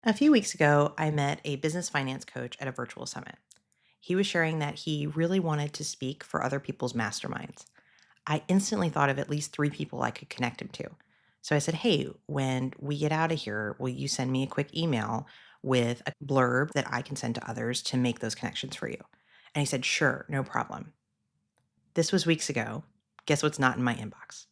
A few weeks ago, I met a business finance coach at a virtual summit. He was sharing that he really wanted to speak for other people's masterminds. I instantly thought of at least three people I could connect him to. So I said, "Hey, when we get out of here, will you send me a quick email with a blurb that I can send to others to make those connections for you?" And he said, "Sure, no problem." This was weeks ago. Guess what's not in my inbox?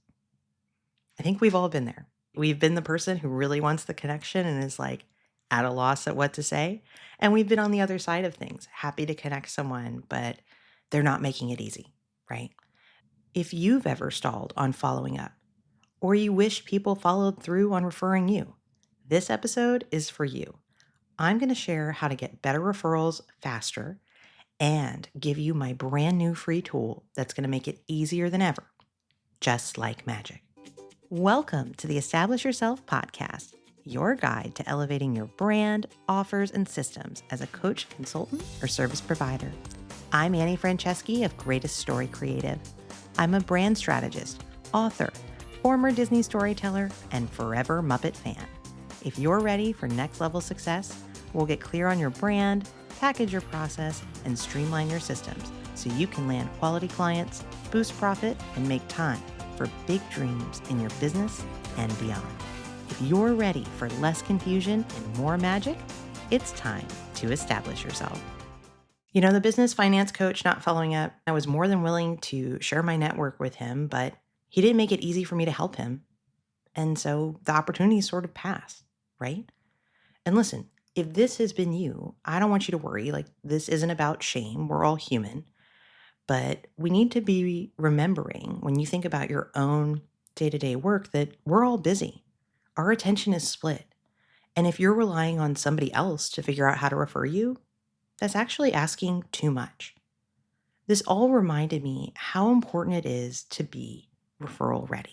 I think we've all been there. We've been the person who really wants the connection and is like at a loss at what to say. And we've been on the other side of things, happy to connect someone, but they're not making it easy, right? If you've ever stalled on following up, or you wish people followed through on referring you, this episode is for you. I'm going to share how to get better referrals faster and give you my brand new free tool that's going to make it easier than ever, just like magic. Welcome to the Establish Yourself podcast, your guide to elevating your brand, offers, and systems as a coach, consultant, or service provider. I'm Annie Franceschi of Greatest Story Creative. I'm a brand strategist, author, former Disney storyteller, and forever Muppet fan. If you're ready for next level success, we'll get clear on your brand, package your process, and streamline your systems so you can land quality clients, boost profit, and make time for big dreams in your business and beyond. If you're ready for less confusion and more magic, it's time to establish yourself. You know, the business finance coach not following up, I was more than willing to share my network with him, but he didn't make it easy for me to help him. And so the opportunity sort of passed, right? And listen, if this has been you, I don't want you to worry. Like, this isn't about shame. We're all human. But we need to be remembering when you think about your own day-to-day work that we're all busy. Our attention is split. And if you're relying on somebody else to figure out how to refer you, that's actually asking too much. This all reminded me how important it is to be referral ready.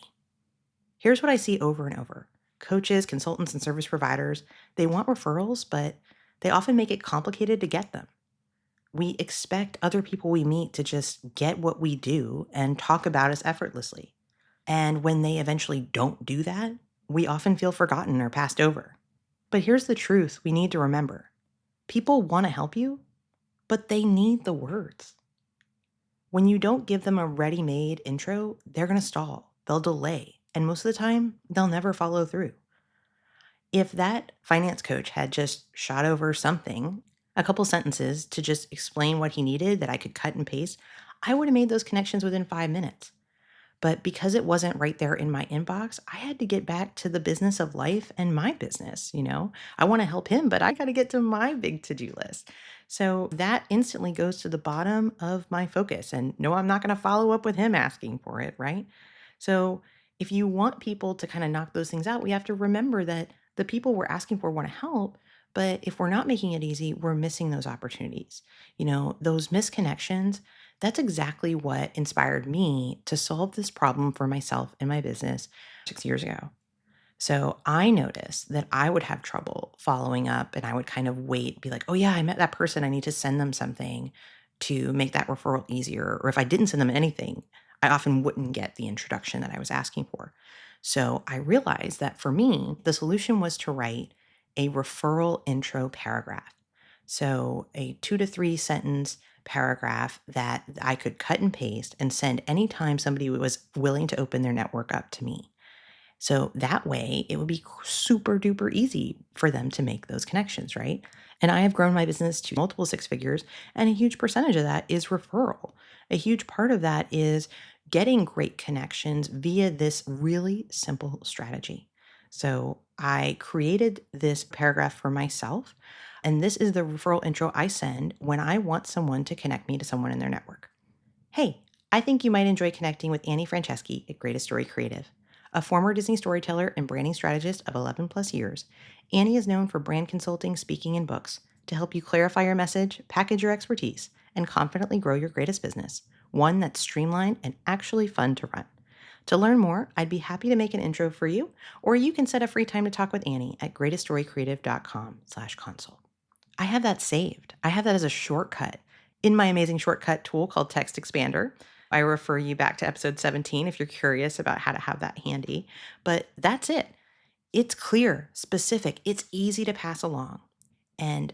Here's what I see over and over. Coaches, consultants, and service providers, they want referrals, but they often make it complicated to get them. We expect other people we meet to just get what we do and talk about us effortlessly. And when they eventually don't do that, we often feel forgotten or passed over. But here's the truth we need to remember. People want to help you, but they need the words. When you don't give them a ready-made intro, they're going to stall. They'll delay. And most of the time, they'll never follow through. If that finance coach had just shot over something, a couple sentences to just explain what he needed that I could cut and paste, I would have made those connections within 5 minutes. But because it wasn't right there in my inbox, I had to get back to the business of life and my business. I want to help him, but I got to get to my big to-do list. So that instantly goes to the bottom of my focus. And no, I'm not going to follow up with him asking for it, right? So if you want people to kind of knock those things out, we have to remember that the people we're asking for want to help. But if we're not making it easy, we're missing those opportunities. Those misconnections, that's exactly what inspired me to solve this problem for myself and my business 6 years ago. So I noticed that I would have trouble following up and I would kind of wait, be like, oh yeah, I met that person. I need to send them something to make that referral easier. Or if I didn't send them anything, I often wouldn't get the introduction that I was asking for. So I realized that for me, the solution was to write a referral intro paragraph. So a 2 to 3 sentence paragraph that I could cut and paste and send anytime somebody was willing to open their network up to me. So that way it would be super duper easy for them to make those connections, right? And I have grown my business to multiple six figures, and a huge percentage of that is referral. A huge part of that is getting great connections via this really simple strategy. So I created this paragraph for myself, and this is the referral intro I send when I want someone to connect me to someone in their network. Hey, I think you might enjoy connecting with Annie Franceschi at Greatest Story Creative. A former Disney storyteller and branding strategist of 11 plus years, Annie is known for brand consulting, speaking, and books to help you clarify your message, package your expertise, and confidently grow your greatest business, one that's streamlined and actually fun to run. To learn more, I'd be happy to make an intro for you, or you can set a free time to talk with Annie at greateststorycreative.com/consult. I have that saved. I have that as a shortcut in my amazing shortcut tool called Text Expander. I refer you back to episode 17 if you're curious about how to have that handy. But that's it. It's clear, specific, it's easy to pass along. And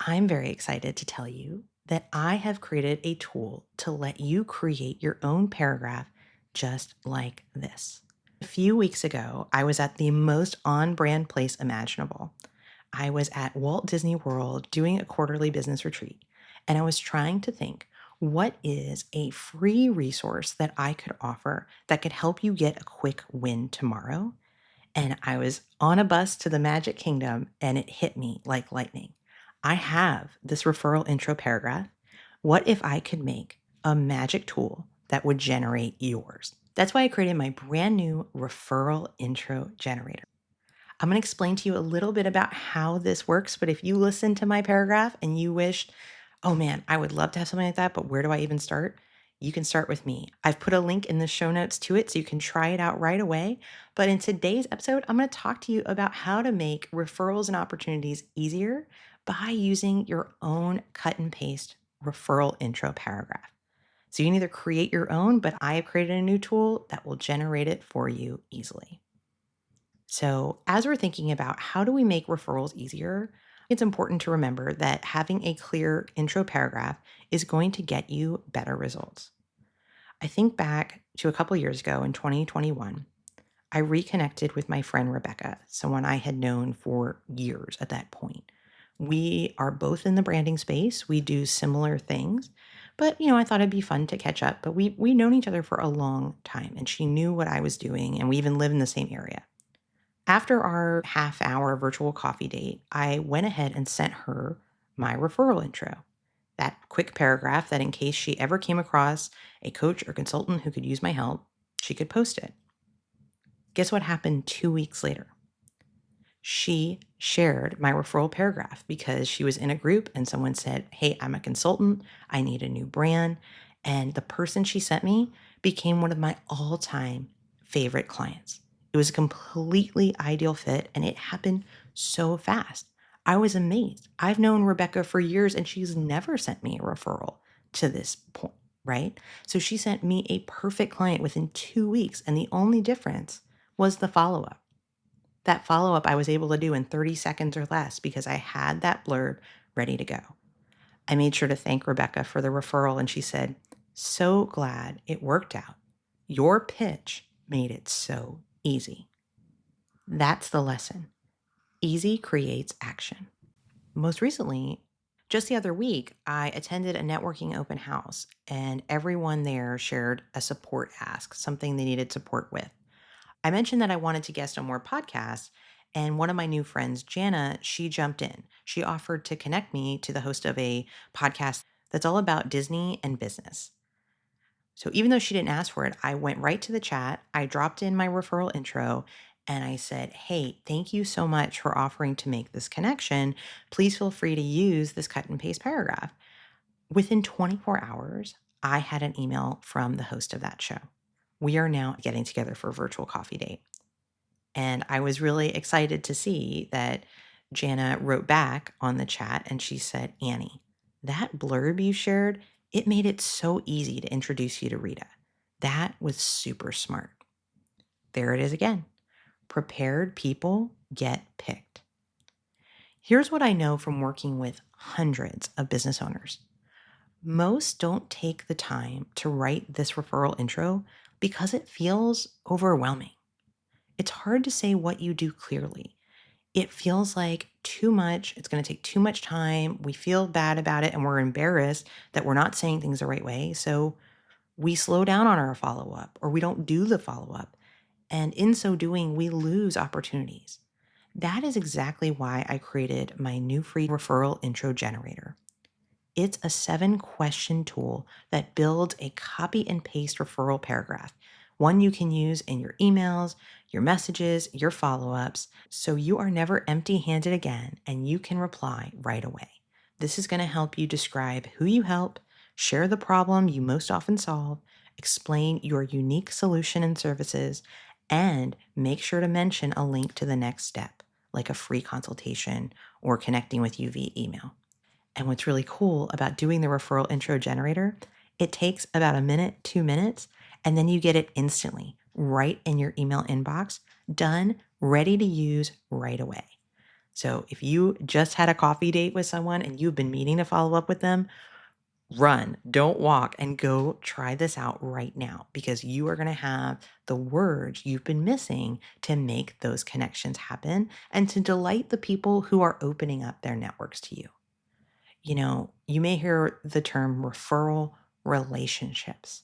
I'm very excited to tell you that I have created a tool to let you create your own paragraph just like this. A few weeks ago, I was at the most on brand place imaginable. I was at Walt Disney World doing a quarterly business retreat, and I was trying to think, what is a free resource that I could offer that could help you get a quick win tomorrow? And I was on a bus to the Magic Kingdom and it hit me like lightning. I have this referral intro paragraph. What if I could make a magic tool that would generate yours? That's why I created my brand new referral intro generator. I'm going to explain to you a little bit about how this works. But if you listen to my paragraph and you wished, oh man, I would love to have something like that, but where do I even start? You can start with me. I've put a link in the show notes to it so you can try it out right away. But in today's episode, I'm going to talk to you about how to make referrals and opportunities easier by using your own cut and paste referral intro paragraph. So you can either create your own, but I have created a new tool that will generate it for you easily. So, as we're thinking about how do we make referrals easier, it's important to remember that having a clear intro paragraph is going to get you better results. I think back to a couple years ago in 2021, I reconnected with my friend Rebecca, someone I had known for years at that point. We are both in the branding space. We do similar things, but I thought it'd be fun to catch up. But we've known each other for a long time, and she knew what I was doing, and we even live in the same area. After our half hour virtual coffee date, I went ahead and sent her my referral intro, that quick paragraph that in case she ever came across a coach or consultant who could use my help, she could post it. Guess what happened 2 weeks later? She shared my referral paragraph because she was in a group and someone said, "Hey, I'm a consultant. I need a new brand." And the person she sent me became one of my all time favorite clients. It was a completely ideal fit and it happened so fast. I was amazed. I've known Rebecca for years and she's never sent me a referral to this point, right? So she sent me a perfect client within 2 weeks. And the only difference was the follow up. That follow-up I was able to do in 30 seconds or less because I had that blurb ready to go. I made sure to thank Rebecca for the referral, and she said, "So glad it worked out. Your pitch made it so easy." That's the lesson. Easy creates action. Most recently, just the other week, I attended a networking open house, and everyone there shared a support ask, something they needed support with. I mentioned that I wanted to guest on more podcasts, and one of my new friends, Jana, she jumped in. She offered to connect me to the host of a podcast that's all about Disney and business. So even though she didn't ask for it, I went right to the chat. I dropped in my referral intro and I said, "Hey, thank you so much for offering to make this connection. Please feel free to use this cut and paste paragraph." Within 24 hours, I had an email from the host of that show. We are now getting together for a virtual coffee date. And I was really excited to see that Jana wrote back on the chat and she said, "Annie, that blurb you shared, it made it so easy to introduce you to Rita. That was super smart." There it is again. Prepared people get picked. Here's what I know from working with hundreds of business owners. Most don't take the time to write this referral intro because it feels overwhelming. It's hard to say what you do clearly. It feels like too much. It's going to take too much time. We feel bad about it and we're embarrassed that we're not saying things the right way. So we slow down on our follow up or we don't do the follow up. And in so doing, we lose opportunities. That is exactly why I created my new free referral intro generator. It's a 7-question tool that builds a copy and paste referral paragraph, one you can use in your emails, your messages, your follow-ups, so you are never empty-handed again and you can reply right away. This is going to help you describe who you help, share the problem you most often solve, explain your unique solution and services, and make sure to mention a link to the next step, like a free consultation or connecting with you via email. And what's really cool about doing the referral intro generator, it takes about a minute, 2 minutes, and then you get it instantly right in your email inbox Done, ready to use right away. So if you just had a coffee date with someone and you've been meaning to follow up with them, run, don't walk, and go try this out right now because you are going to have the words you've been missing to make those connections happen and to delight the people who are opening up their networks to you. You may hear the term referral relationships.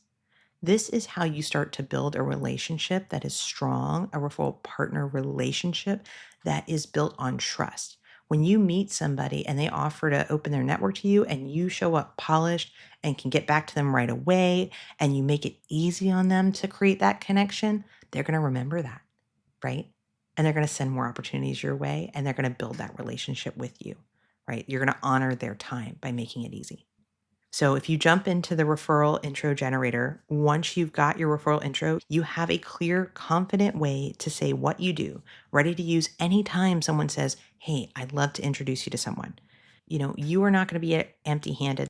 This is how you start to build a relationship that is strong, a referral partner relationship that is built on trust. When you meet somebody and they offer to open their network to you and you show up polished and can get back to them right away and you make it easy on them to create that connection, they're going to remember that, right? And they're going to send more opportunities your way and they're going to build that relationship with you, right? You're going to honor their time by making it easy. So if you jump into the referral intro generator, once you've got your referral intro, you have a clear, confident way to say what you do, ready to use anytime someone says, "Hey, I'd love to introduce you to someone." You are not going to be empty handed.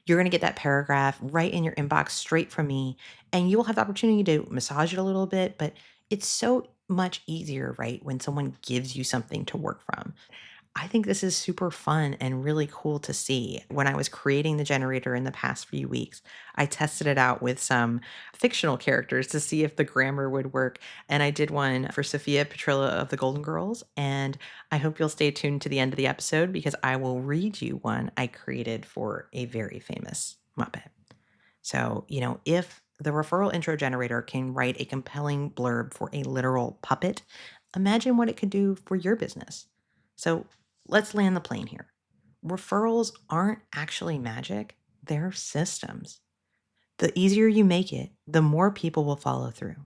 You're going to get that paragraph right in your inbox straight from me, and you will have the opportunity to massage it a little bit, but it's so much easier, right, when someone gives you something to work from. I think this is super fun and really cool to see. When I was creating the generator in the past few weeks, I tested it out with some fictional characters to see if the grammar would work. And I did one for Sophia Petrilla of the Golden Girls. And I hope you'll stay tuned to the end of the episode because I will read you one I created for a very famous Muppet. So, if the referral intro generator can write a compelling blurb for a literal puppet, imagine what it could do for your business. So, let's land the plane here. Referrals aren't actually magic, they're systems. The easier you make it, the more people will follow through.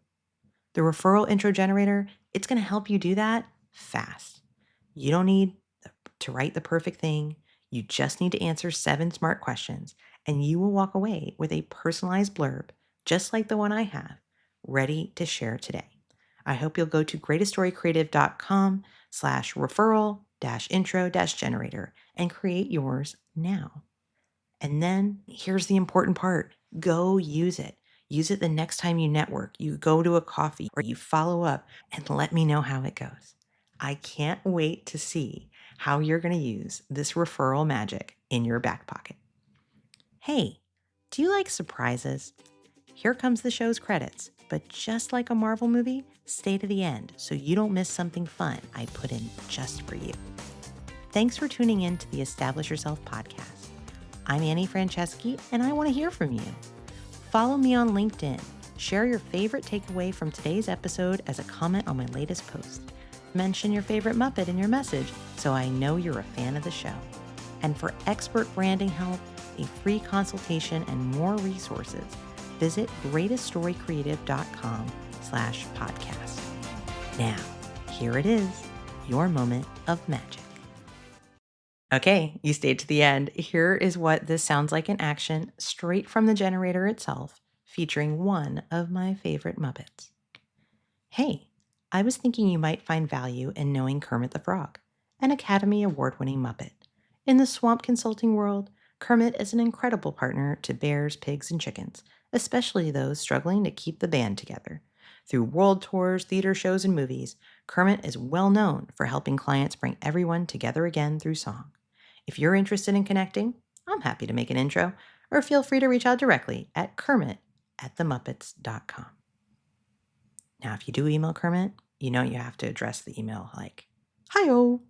The referral intro generator, it's going to help you do that fast. You don't need to write the perfect thing. You just need to answer 7 smart questions, and you will walk away with a personalized blurb, just like the one I have, ready to share today. I hope you'll go to greateststorycreative.com/referral-intro-generator and create yours now. And then here's the important part. Go use it. Use it the next time you network, you go to a coffee, or you follow up, and let me know how it goes. I can't wait to see how you're going to use this referral magic in your back pocket. Hey, do you like surprises? Here comes the show's credits, but just like a Marvel movie, stay to the end so you don't miss something fun I put in just for you. Thanks for tuning in to the Establish Yourself podcast. I'm Annie Franceschi, and I want to hear from you. Follow me on LinkedIn. Share your favorite takeaway from today's episode as a comment on my latest post. Mention your favorite Muppet in your message so I know you're a fan of the show. And for expert branding help, a free consultation, and more resources, visit greateststorycreative.com/podcast. Now, here it is, your moment of magic. Okay, you stayed to the end. Here is what this sounds like in action, straight from the generator itself, featuring one of my favorite Muppets. Hey, I was thinking you might find value in knowing Kermit the Frog, an Academy Award-winning Muppet. In the swamp consulting world, Kermit is an incredible partner to bears, pigs, and chickens, especially those struggling to keep the band together. Through world tours, theater shows, and movies, Kermit is well known for helping clients bring everyone together again through song. If you're interested in connecting, I'm happy to make an intro, or feel free to reach out directly at kermit@themuppets.com. Now, if you do email Kermit, you know you have to address the email like, "Hi-oh."